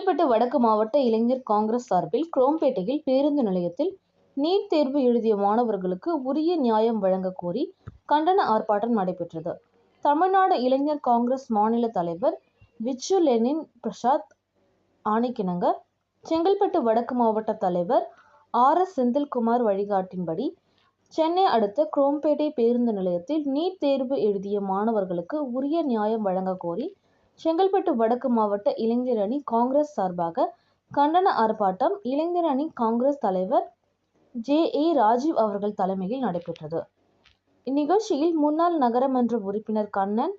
செங்கல்பட்டு வடக்கு மாவட்ட இளைஞர் காங்கிரஸ் சார்பில் குரோம்பேட்டையில் பேருந்து நிலையத்தில் நீட் தேர்வு எழுதிய மாணவர்களுக்கு உரிய நியாயம் வழங்க கோரி கண்டன ஆர்ப்பாட்டம் நடைபெற்றது. தமிழ்நாடு இளைஞர் காங்கிரஸ் மாநில தலைவர் விச்சு லெனின் பிரசாத் ஆணைக்கிணங்க செங்கல்பட்டு வடக்கு மாவட்ட தலைவர் RS செந்தில்குமார் வழிகாட்டின்படி சென்னை அடுத்த குரோம்பேட்டை பேருந்து நிலையத்தில் நீட் தேர்வு எழுதிய மாணவர்களுக்கு உரிய நியாயம் வழங்க கோரி செங்கல்பட்டு வடக்கு மாவட்ட இளைஞர் அணி காங்கிரஸ் சார்பாக கண்டன ஆர்ப்பாட்டம் இளைஞர் அணி காங்கிரஸ் தலைவர் JA ராஜீவ் அவர்கள் தலைமையில் நடைபெற்றது. இந்நிகழ்ச்சியில் முன்னாள் நகரமன்ற உறுப்பினர் கண்ணன்,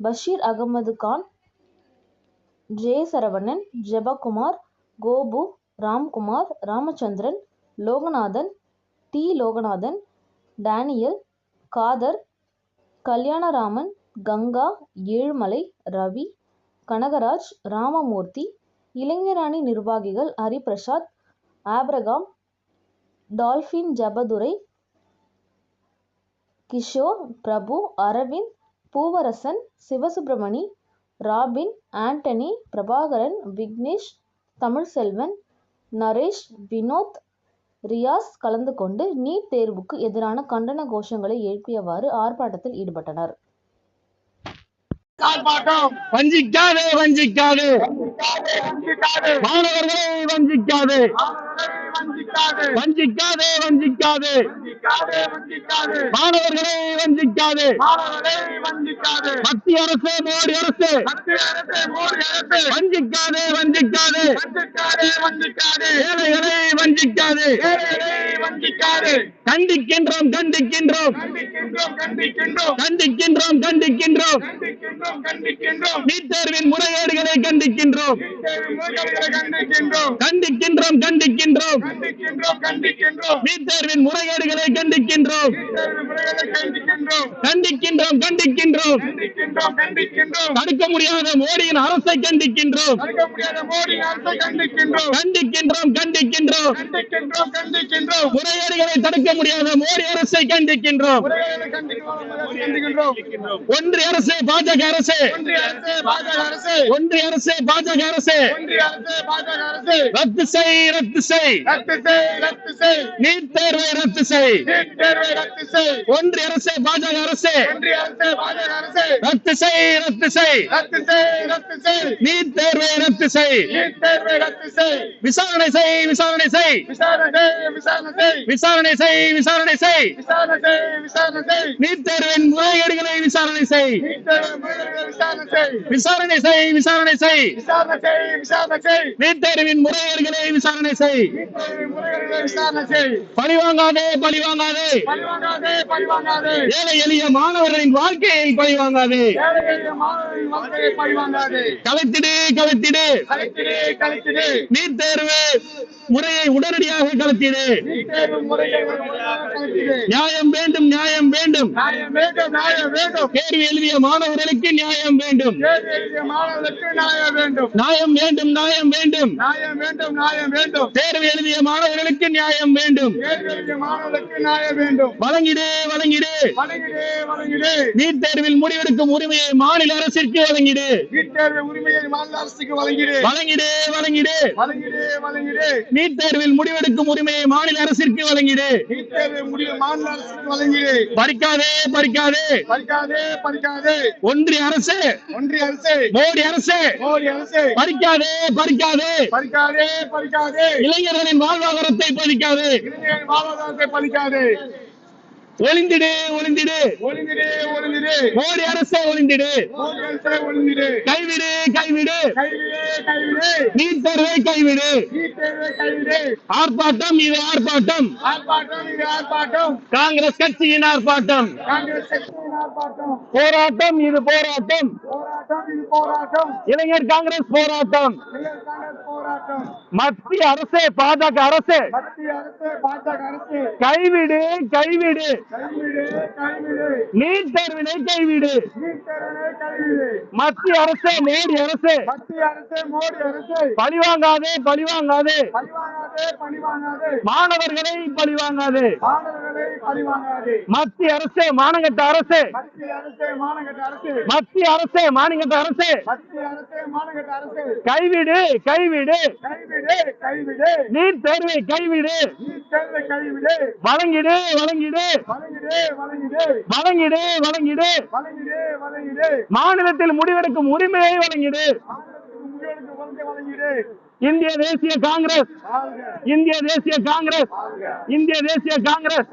பஷீர் அகமது கான், ஜெயசரவணன், ஜெபகுமார், கோபு, ராம்குமார், ராமச்சந்திரன், லோகநாதன், T. லோகநாதன், டேனியல், காதர், கல்யாணராமன், கங்கா, ஏழுமலை, ரவி, கனகராஜ், ராமமூர்த்தி, இளைஞர் அணி நிர்வாகிகள் ஹரிபிரசாத், ஆப்ரகாம், டால்பின், ஜபதுரை, கிஷோர், பிரபு, அரவிந்த், பூவரசன், சிவசுப்பிரமணி, ராபின், ஆண்டனி, பிரபாகரன், விக்னேஷ், தமிழ்செல்வன், நரேஷ், வினோத், ரியாஸ் கலந்து கொண்டு நீட் தேர்வுக்கு எதிரான கண்டன கோஷங்களை எழுப்பியவாறு ஆர்ப்பாட்டத்தில் ஈடுபட்டனர். வஞ்சிக்காதே வஞ்சிக்காதே மாணவர்களை வஞ்சிக்காதே வஞ்சிக்காதே வஞ்சிக்காதே மாணவர்களை வஞ்சிக்காதே மத்திய அரசு மோடி அரசு வஞ்சிக்காதே வஞ்சிக்காதே ஏழைகளை வஞ்சிக்காதே கண்டிக்கின்றோம் கண்டிக்கின்றோம் கண்டிக்கின்றோம் கண்டிக்கின்றோம் நீட் தேர்வின் முறைகேடுகளை கண்டிக்கின்றோம் கண்டிக்கின்றோம் கண்டிக்கின்றோம் நீட் தேர்வின் முறைகேடுகளை கண்டிக்கின்றோம் கண்டிக்கின்றோம் கண்டிக்கின்றோம் தடுக்க முடியாத மோடியின் அரசை கண்டிக்கின்றோம் கண்டிக்கின்றோம் கண்டிக்கின்றோம் முறைகேடுகளை தடுக்க முடியாத மோடி அரசை கண்டிக்கின்றோம். ஒன்றிய அரசு பாஜக அரசு ஒன்றிய அரசு பாஜக அரசு ரத்து செய் ரத்து செய் நீட் தேர்வை ரத்து செய் ஒன்றிய அரசு பாஜக அரசு ரத்து செய் ரத்து செய் நீட் தேர்வை ரத்து செய் விசாரணை செய் விசாரணை செய் விசாரணை செய் விசாரணை செய் நீட் தேர்வின் முறைகேடுகளை விசாரணை செய் விசாரணை செய் விசாரணை செய் நீட் தேர்வின் முறைகேடுகளை விசாரணை செய் பழிவாங்காதே பழிவாங்காதே ஏழை எளிய மாணவர்களின் வாழ்க்கையை பழிவாங்காதே கலைத்திடு கலைத்திடு நீட் தேர்வு முறையை உடனடியாக கலத்திடு நியாயம் வேண்டும் நியாயம் வேண்டும் தேர்வு எழுதிய மாணவர்களுக்கு நியாயம் வேண்டும் நியாயம் வேண்டும் நியாயம் வேண்டும் தேர்வு எழுதிய மாணவர்களுக்கு நியாயம் வேண்டும் வழங்கிடு வழங்கிடு நீட் தேர்வில் முடிவெடுக்கும் உரிமையை மாநில அரசிற்கு வழங்கிடு வழங்கிடு வழங்கிடு நீட் தேர்வில் முடிவெடுக்கும் உரிமையை மாநில அரசிற்கு வழங்கிடு பறிக்காதே பறிக்காதே ஒன்றிய அரசு மோடி அரசு பறிக்காதே பறிக்காதே இளைஞர்களின் வாழ்வாதாரத்தை பறிக்காதே ஒளிந்திடு ஒளிந்திடு மோடி அரசை ஒளிந்திடு கைவிடு கைவிடு நீட் தேர்வை கைவிடு ஆர்ப்பாட்டம் இது ஆர்ப்பாட்டம் காங்கிரஸ் கட்சியின் ஆர்ப்பாட்டம் போராட்டம் இது போராட்டம் இளைஞர் காங்கிரஸ் போராட்டம் மத்திய அரசு பாஜக அரசு கைவிடு கைவிடு நீட் தேர்வினை கைவிடு மத்திய அரசு மோடி அரசு பழிவாங்காதே பழிவாங்காதே மாணவர்களை பழிவாங்காதே மத்திய அரசு மானங்கட்ட அரசு மத்திய அரசு மானங்கட்ட அரசு கைவிடு கைவிடு கைவிடு கைவிடு கைவிடு நீட் தேர்வை கைவிடு நீட் தேர்வை கைவிடு வழங்கிடு வழங்கிடு வழங்கிடு வழங்கிடு வழங்கிடு வழங்கிடு வழங்கிடு வழங்கிடு மாநிலத்தில் முடிவெடுக்கும் உரிமையை வழங்கிடு உங்களுக்கு வழங்கிடு இந்திய தேசிய காங்கிரஸ் இந்திய தேசிய காங்கிரஸ் இந்திய தேசிய காங்கிரஸ்